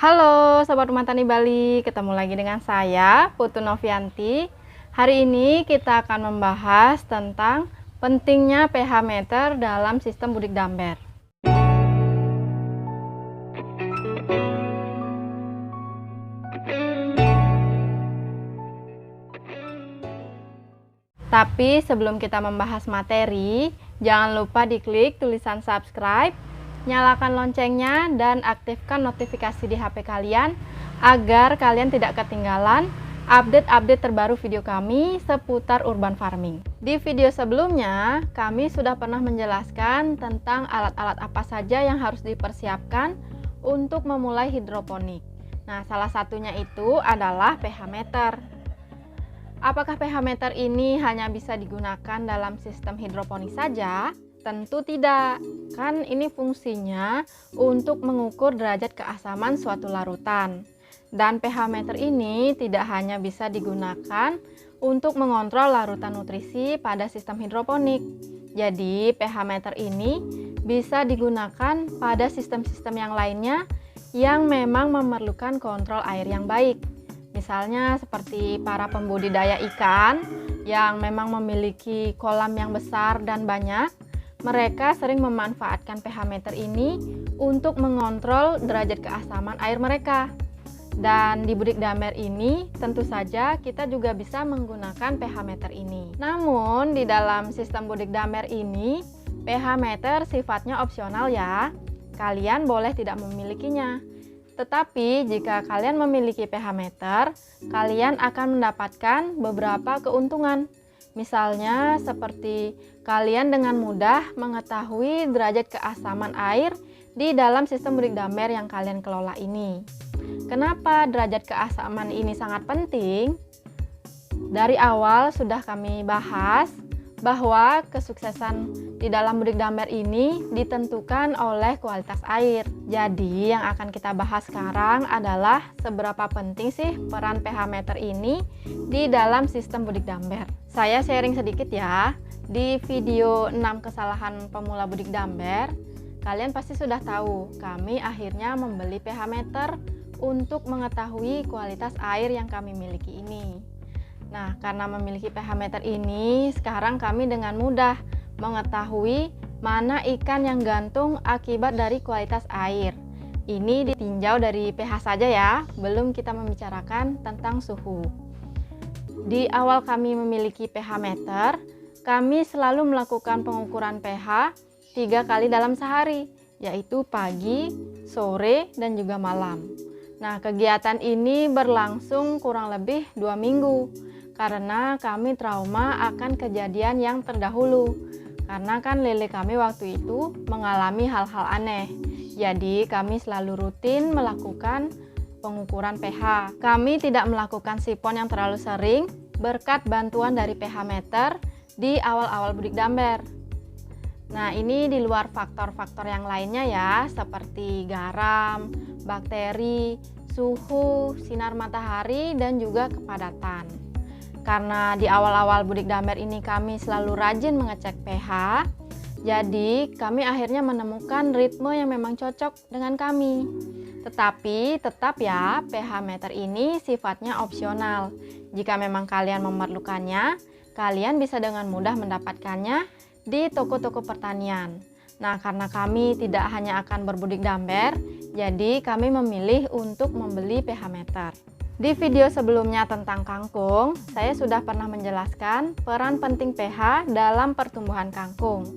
Halo Sobat Rumah Tani Bali, ketemu lagi dengan saya Putu Novianti. Hari ini kita akan membahas tentang pentingnya pH meter dalam sistem budik damber. Tapi sebelum kita membahas materi, jangan lupa diklik tulisan subscribe, nyalakan loncengnya, dan aktifkan notifikasi di HP kalian agar kalian tidak ketinggalan update-update terbaru video kami seputar urban farming. Di video sebelumnya, kami sudah pernah menjelaskan tentang alat-alat apa saja yang harus dipersiapkan untuk memulai hidroponik. Nah, salah satunya itu adalah pH meter. Apakah pH meter ini hanya bisa digunakan dalam sistem hidroponik saja? Tentu tidak, kan ini fungsinya untuk mengukur derajat keasaman suatu larutan. Dan pH meter ini tidak hanya bisa digunakan untuk mengontrol larutan nutrisi pada sistem hidroponik. Jadi pH meter ini bisa digunakan pada sistem-sistem yang lainnya yang memang memerlukan kontrol air yang baik. Misalnya seperti para pembudidaya ikan yang memang memiliki kolam yang besar dan banyak. Mereka sering memanfaatkan pH meter ini untuk mengontrol derajat keasaman air mereka. Dan di budik damber ini tentu saja kita juga bisa menggunakan pH meter ini. Namun di dalam sistem budik damber ini pH meter sifatnya opsional ya. Kalian boleh tidak memilikinya. Tetapi jika kalian memiliki pH meter, kalian akan mendapatkan beberapa keuntungan. Misalnya seperti kalian dengan mudah mengetahui derajat keasaman air di dalam sistem budik damber yang kalian kelola ini. Kenapa derajat keasaman ini sangat penting? Dari awal sudah kami bahas bahwa kesuksesan di dalam budik damber ini ditentukan oleh kualitas air. Jadi yang akan kita bahas sekarang adalah seberapa penting sih peran pH meter ini di dalam sistem budik damber. Saya sharing sedikit ya. Di video 6 kesalahan pemula budik damber, kalian pasti sudah tahu kami akhirnya membeli pH meter untuk mengetahui kualitas air yang kami miliki ini. Nah, karena memiliki pH meter ini, sekarang kami dengan mudah mengetahui mana ikan yang gantung akibat dari kualitas air. Ini ditinjau dari pH saja ya, belum kita membicarakan tentang suhu. Di awal kami memiliki pH meter, kami selalu melakukan pengukuran pH 3 kali dalam sehari, yaitu pagi, sore, dan juga malam. Nah, kegiatan ini berlangsung kurang lebih 2 minggu. Karena kami trauma akan kejadian yang terdahulu. Karena kan lele kami waktu itu mengalami hal-hal aneh. Jadi kami selalu rutin melakukan pengukuran pH. Kami tidak melakukan sipon yang terlalu sering berkat bantuan dari pH meter di awal-awal budik damber. Nah, ini di luar faktor-faktor yang lainnya ya, seperti garam, bakteri, suhu, sinar matahari, dan juga kepadatan. Karena di awal-awal budik damber ini kami selalu rajin mengecek pH, jadi kami akhirnya menemukan ritme yang memang cocok dengan kami. Tetapi tetap ya, pH meter ini sifatnya opsional. Jika memang kalian memerlukannya, kalian bisa dengan mudah mendapatkannya di toko-toko pertanian. Nah, karena kami tidak hanya akan berbudik damber, jadi kami memilih untuk membeli pH meter. Di video sebelumnya tentang kangkung, saya sudah pernah menjelaskan peran penting pH dalam pertumbuhan kangkung.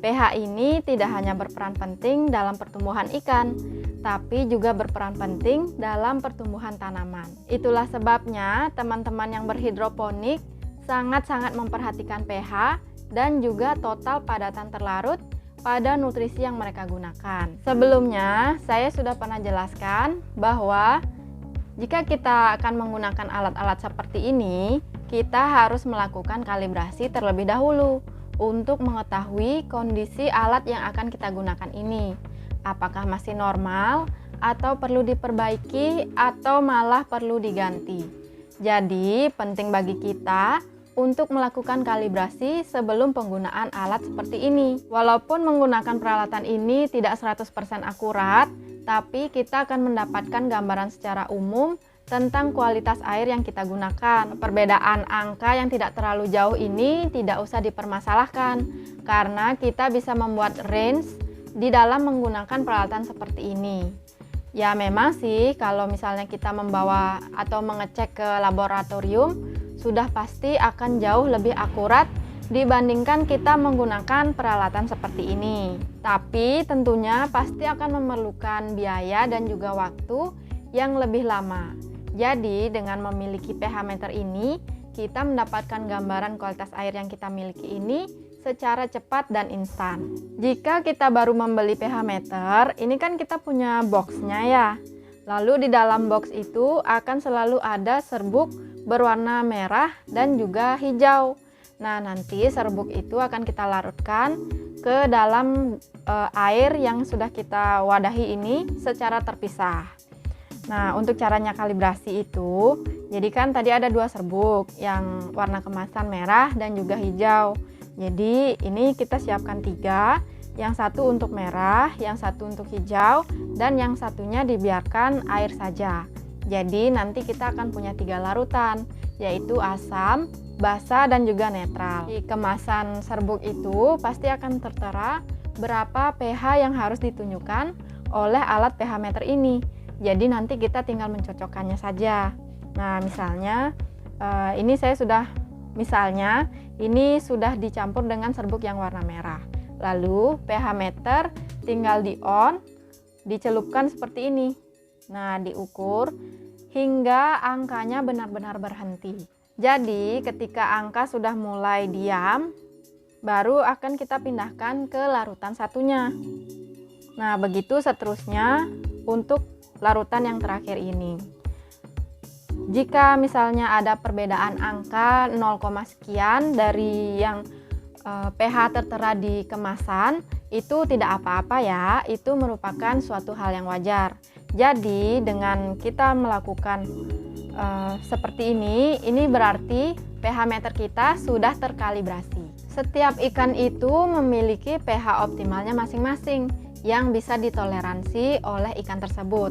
pH ini tidak hanya berperan penting dalam pertumbuhan ikan, tapi juga berperan penting dalam pertumbuhan tanaman. Itulah sebabnya teman-teman yang berhidroponik sangat-sangat memperhatikan pH dan juga total padatan terlarut pada nutrisi yang mereka gunakan. Sebelumnya, saya sudah pernah jelaskan bahwa jika kita akan menggunakan alat-alat seperti ini, kita harus melakukan kalibrasi terlebih dahulu untuk mengetahui kondisi alat yang akan kita gunakan ini. Apakah masih normal, atau perlu diperbaiki, atau malah perlu diganti. Jadi, penting bagi kita untuk melakukan kalibrasi sebelum penggunaan alat seperti ini. Walaupun menggunakan peralatan ini tidak 100% akurat, tapi kita akan mendapatkan gambaran secara umum tentang kualitas air yang kita gunakan. Perbedaan angka yang tidak terlalu jauh ini tidak usah dipermasalahkan, karena kita bisa membuat range di dalam menggunakan peralatan seperti ini. Ya memang sih kalau misalnya kita membawa atau mengecek ke laboratorium, sudah pasti akan jauh lebih akurat dibandingkan kita menggunakan peralatan seperti ini. Tapi tentunya pasti akan memerlukan biaya dan juga waktu yang lebih lama. Jadi dengan memiliki pH meter ini, kita mendapatkan gambaran kualitas air yang kita miliki ini secara cepat dan instan. Jika kita baru membeli pH meter, ini kan kita punya boxnya ya. Lalu di dalam box itu akan selalu ada serbuk berwarna merah dan juga hijau. Nah, nanti serbuk itu akan kita larutkan ke dalam air yang sudah kita wadahi ini secara terpisah. Nah, untuk caranya kalibrasi itu, jadi kan tadi ada 2 serbuk yang warna kemasan merah dan juga hijau. Jadi ini kita siapkan 3, yang satu untuk merah, yang satu untuk hijau, dan yang satunya dibiarkan air saja. Jadi nanti kita akan punya 3 larutan, yaitu asam, basa, dan juga netral. Di kemasan serbuk itu pasti akan tertera berapa pH yang harus ditunjukkan oleh alat pH meter ini. Jadi nanti kita tinggal mencocokkannya saja. Nah misalnya ini saya sudah dicampur dengan serbuk yang warna merah. Lalu pH meter tinggal di on, dicelupkan seperti ini. Nah diukur hingga angkanya benar-benar berhenti. Jadi ketika angka sudah mulai diam, baru akan kita pindahkan ke larutan satunya. Nah begitu seterusnya untuk larutan yang terakhir ini. Jika misalnya ada perbedaan angka 0, sekian dari yang pH tertera di kemasan, itu tidak apa-apa ya, itu merupakan suatu hal yang wajar. Jadi dengan kita melakukan seperti ini berarti pH meter kita sudah terkalibrasi. Setiap ikan itu memiliki pH optimalnya masing-masing yang bisa ditoleransi oleh ikan tersebut.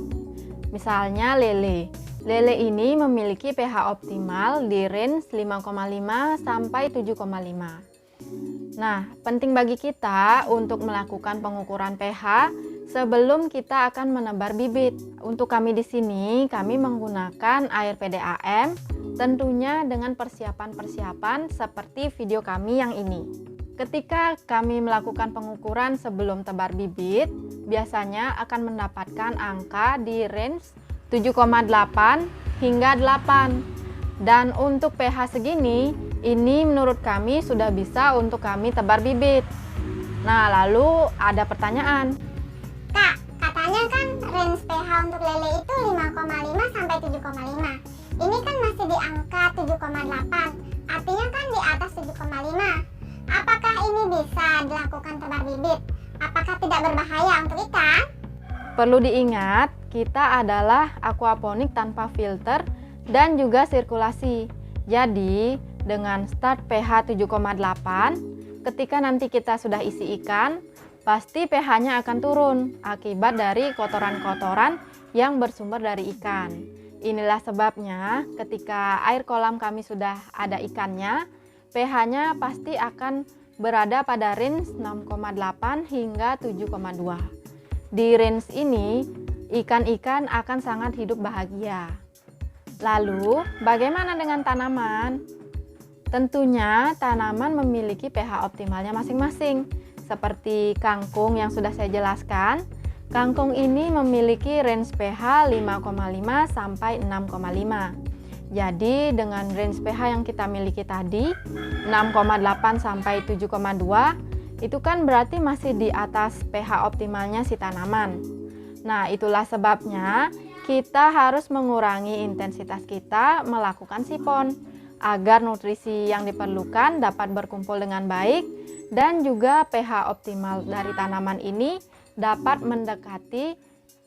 Misalnya lele. Lele ini memiliki pH optimal di range 5,5 sampai 7,5. Nah, penting bagi kita untuk melakukan pengukuran pH sebelum kita akan menebar bibit. Untuk kami di sini, kami menggunakan air PDAM, tentunya dengan persiapan-persiapan seperti video kami yang ini. Ketika kami melakukan pengukuran sebelum tebar bibit, biasanya akan mendapatkan angka di range 7,8 hingga 8. Dan untuk pH segini, ini menurut kami sudah bisa untuk kami tebar bibit. Nah, lalu ada pertanyaan. Kak, katanya kan range pH untuk lele itu 5,5 sampai 7,5. Ini kan masih di angka 7,8. Artinya kan di atas 7,5. Apakah ini bisa dilakukan tebar bibit? Apakah tidak berbahaya untuk ikan? Perlu diingat, kita adalah aquaponik tanpa filter dan juga sirkulasi. Jadi, dengan start pH 7,8, ketika nanti kita sudah isi ikan, pasti pH-nya akan turun akibat dari kotoran-kotoran yang bersumber dari ikan. Inilah sebabnya ketika air kolam kami sudah ada ikannya, pH-nya pasti akan berada pada range 6,8 hingga 7,2. Di range ini, ikan-ikan akan sangat hidup bahagia. Lalu, bagaimana dengan tanaman? Tentunya, tanaman memiliki pH optimalnya masing-masing. Seperti kangkung yang sudah saya jelaskan, kangkung ini memiliki range pH 5,5 sampai 6,5. Jadi dengan range pH yang kita miliki tadi 6,8 sampai 7,2 itu kan berarti masih di atas pH optimalnya si tanaman. Nah, itulah sebabnya kita harus mengurangi intensitas kita melakukan sipon agar nutrisi yang diperlukan dapat berkumpul dengan baik dan juga pH optimal dari tanaman ini dapat mendekati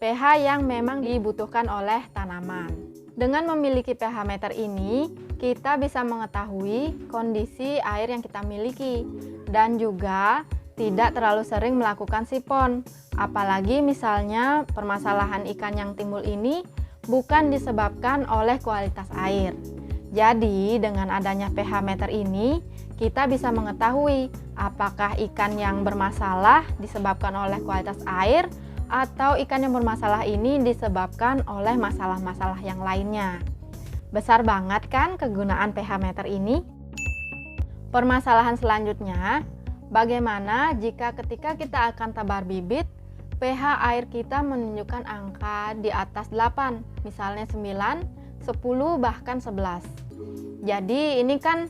pH yang memang dibutuhkan oleh tanaman. Dengan memiliki pH meter ini, kita bisa mengetahui kondisi air yang kita miliki dan juga tidak terlalu sering melakukan sipon. Apalagi misalnya permasalahan ikan yang timbul ini bukan disebabkan oleh kualitas air. Jadi dengan adanya pH meter ini, kita bisa mengetahui apakah ikan yang bermasalah disebabkan oleh kualitas air atau ikan yang bermasalah ini disebabkan oleh masalah-masalah yang lainnya. Besar banget kan kegunaan pH meter ini? Permasalahan selanjutnya, bagaimana jika ketika kita akan tebar bibit, pH air kita menunjukkan angka di atas 8, misalnya 9, 10, bahkan 11. Jadi ini kan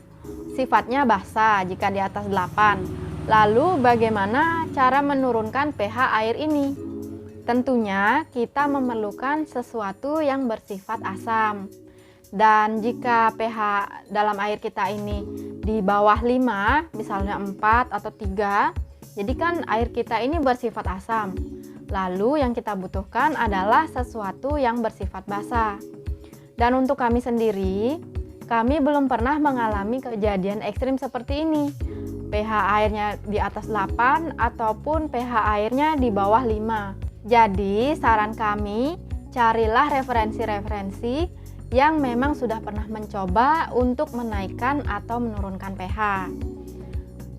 sifatnya basa jika di atas 8. Lalu bagaimana cara menurunkan pH air ini? Tentunya kita memerlukan sesuatu yang bersifat asam. Dan jika pH dalam air kita ini di bawah 5, misalnya 4 atau 3, jadi kan air kita ini bersifat asam. Lalu yang kita butuhkan adalah sesuatu yang bersifat basa. Dan untuk kami sendiri, kami belum pernah mengalami kejadian ekstrim seperti ini. pH airnya di atas 8 ataupun pH airnya di bawah 5. Jadi saran kami, carilah referensi-referensi yang memang sudah pernah mencoba untuk menaikkan atau menurunkan pH.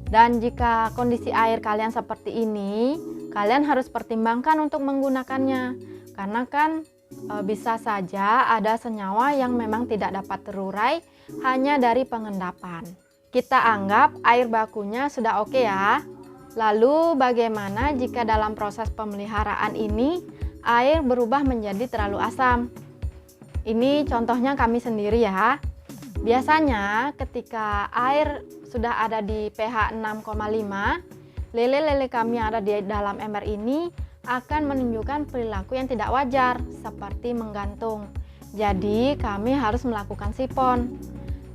Dan jika kondisi air kalian seperti ini, kalian harus pertimbangkan untuk menggunakannya. Karena kan bisa saja ada senyawa yang memang tidak dapat terurai hanya dari pengendapan. Kita anggap air bakunya sudah oke ya. Lalu bagaimana jika dalam proses pemeliharaan ini air berubah menjadi terlalu asam? Ini contohnya kami sendiri ya. Biasanya ketika air sudah ada di pH 6,5, lele-lele kami yang ada di dalam ember ini akan menunjukkan perilaku yang tidak wajar seperti menggantung. Jadi kami harus melakukan sipon.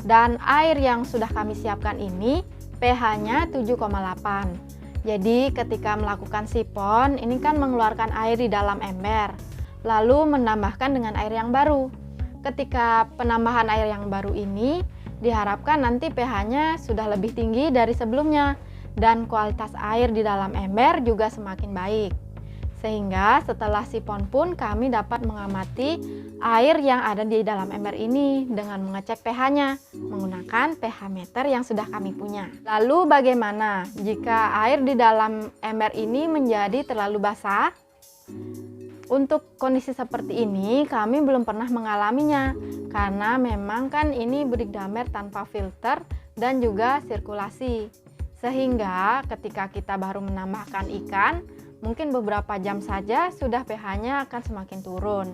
Dan air yang sudah kami siapkan ini pH-nya 7,8. Jadi ketika melakukan sipon, ini kan mengeluarkan air di dalam ember, lalu menambahkan dengan air yang baru. Ketika penambahan air yang baru ini, diharapkan nanti pH-nya sudah lebih tinggi dari sebelumnya, dan kualitas air di dalam ember juga semakin baik. Sehingga setelah sipon pun kami dapat mengamati air yang ada di dalam ember ini dengan mengecek pH-nya menggunakan pH meter yang sudah kami punya. Lalu bagaimana jika air di dalam ember ini menjadi terlalu basah? Untuk kondisi seperti ini kami belum pernah mengalaminya karena memang kan ini budik damer tanpa filter dan juga sirkulasi. Sehingga ketika kita baru menambahkan ikan, mungkin beberapa jam saja sudah pH-nya akan semakin turun.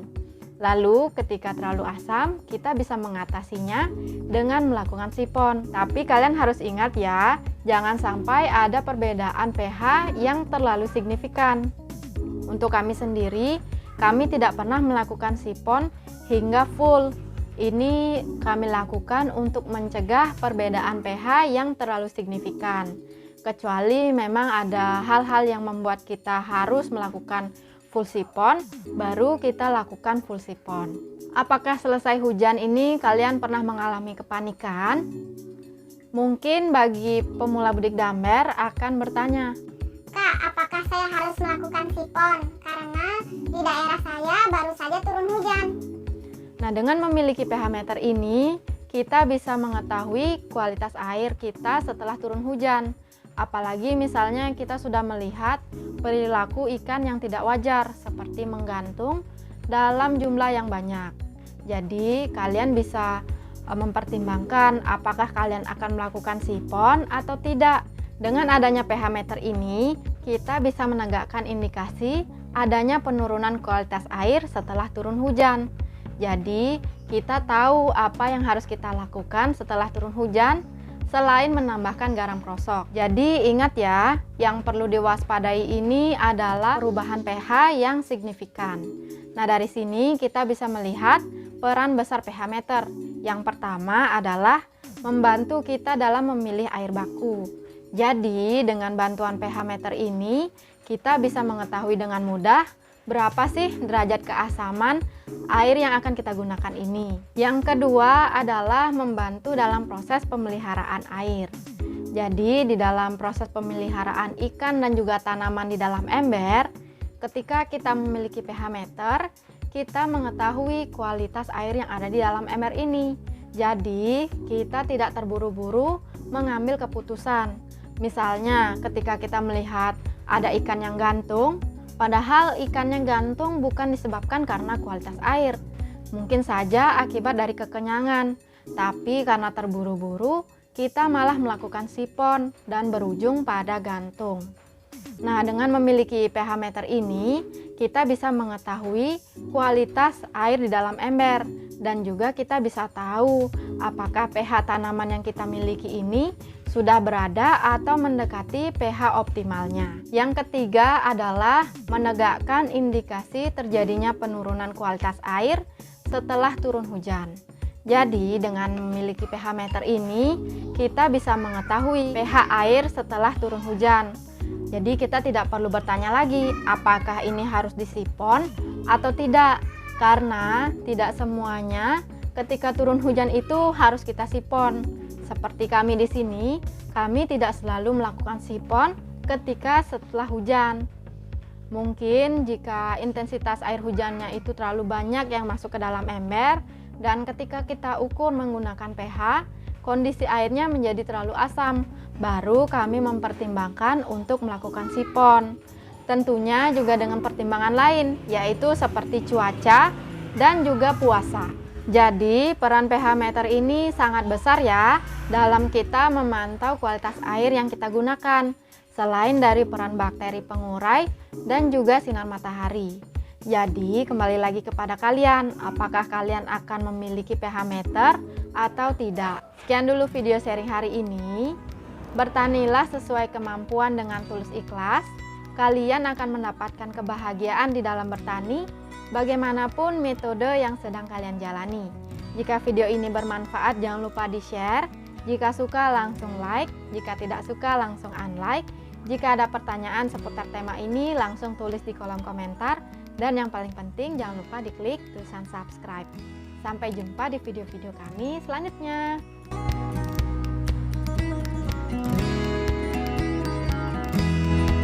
Lalu ketika terlalu asam, kita bisa mengatasinya dengan melakukan sipon. Tapi kalian harus ingat ya, jangan sampai ada perbedaan pH yang terlalu signifikan. Untuk kami sendiri, kami tidak pernah melakukan sipon hingga full. Ini kami lakukan untuk mencegah perbedaan pH yang terlalu signifikan. Kecuali memang ada hal-hal yang membuat kita harus melakukan full sipon, baru kita lakukan full sipon. Apakah selesai hujan ini kalian pernah mengalami kepanikan? Mungkin bagi pemula budik damer akan bertanya, Kak, apakah saya harus melakukan sipon? Karena di daerah saya baru saja turun hujan. Nah, dengan memiliki pH meter ini, kita bisa mengetahui kualitas air kita setelah turun hujan. Apalagi misalnya kita sudah melihat perilaku ikan yang tidak wajar seperti menggantung dalam jumlah yang banyak. Jadi kalian bisa mempertimbangkan apakah kalian akan melakukan sipon atau tidak. Dengan adanya pH meter ini, kita bisa menegakkan indikasi adanya penurunan kualitas air setelah turun hujan. Jadi kita tahu apa yang harus kita lakukan setelah turun hujan selain menambahkan garam krosok. Jadi ingat ya, yang perlu diwaspadai ini adalah perubahan pH yang signifikan. Nah, dari sini kita bisa melihat peran besar pH meter. Yang pertama adalah membantu kita dalam memilih air baku. Jadi dengan bantuan pH meter ini, kita bisa mengetahui dengan mudah berapa sih derajat keasaman air yang akan kita gunakan ini. Yang kedua adalah membantu dalam proses pemeliharaan air. Jadi di dalam proses pemeliharaan ikan dan juga tanaman di dalam ember, ketika kita memiliki pH meter, kita mengetahui kualitas air yang ada di dalam ember ini. Jadi kita tidak terburu-buru mengambil keputusan. Misalnya ketika kita melihat ada ikan yang gantung, padahal ikan yang gantung bukan disebabkan karena kualitas air. Mungkin saja akibat dari kekenyangan, tapi karena terburu-buru, kita malah melakukan sipon dan berujung pada gantung. Nah, dengan memiliki pH meter ini, kita bisa mengetahui kualitas air di dalam ember dan juga kita bisa tahu apakah pH tanaman yang kita miliki ini sudah berada atau mendekati pH optimalnya. Yang ketiga adalah menegakkan indikasi terjadinya penurunan kualitas air setelah turun hujan. Jadi dengan memiliki pH meter ini, kita bisa mengetahui pH air setelah turun hujan. Jadi kita tidak perlu bertanya lagi apakah ini harus disipon atau tidak. Karena tidak semuanya ketika turun hujan itu harus kita sipon. Seperti kami di sini, kami tidak selalu melakukan sipon ketika setelah hujan. Mungkin jika intensitas air hujannya itu terlalu banyak yang masuk ke dalam ember, dan ketika kita ukur menggunakan pH, kondisi airnya menjadi terlalu asam, baru kami mempertimbangkan untuk melakukan sipon. Tentunya juga dengan pertimbangan lain, yaitu seperti cuaca dan juga puasa. Jadi peran pH meter ini sangat besar ya dalam kita memantau kualitas air yang kita gunakan, selain dari peran bakteri pengurai dan juga sinar matahari. Jadi kembali lagi kepada kalian, apakah kalian akan memiliki pH meter atau tidak. Sekian dulu video sharing hari ini. Bertanilah sesuai kemampuan dengan tulus ikhlas. Kalian akan mendapatkan kebahagiaan di dalam bertani, bagaimanapun metode yang sedang kalian jalani. Jika video ini bermanfaat, jangan lupa di-share. Jika suka langsung like, jika tidak suka langsung unlike. Jika ada pertanyaan seputar tema ini, langsung tulis di kolom komentar. Dan yang paling penting, jangan lupa diklik tulisan subscribe. Sampai jumpa di video-video kami selanjutnya.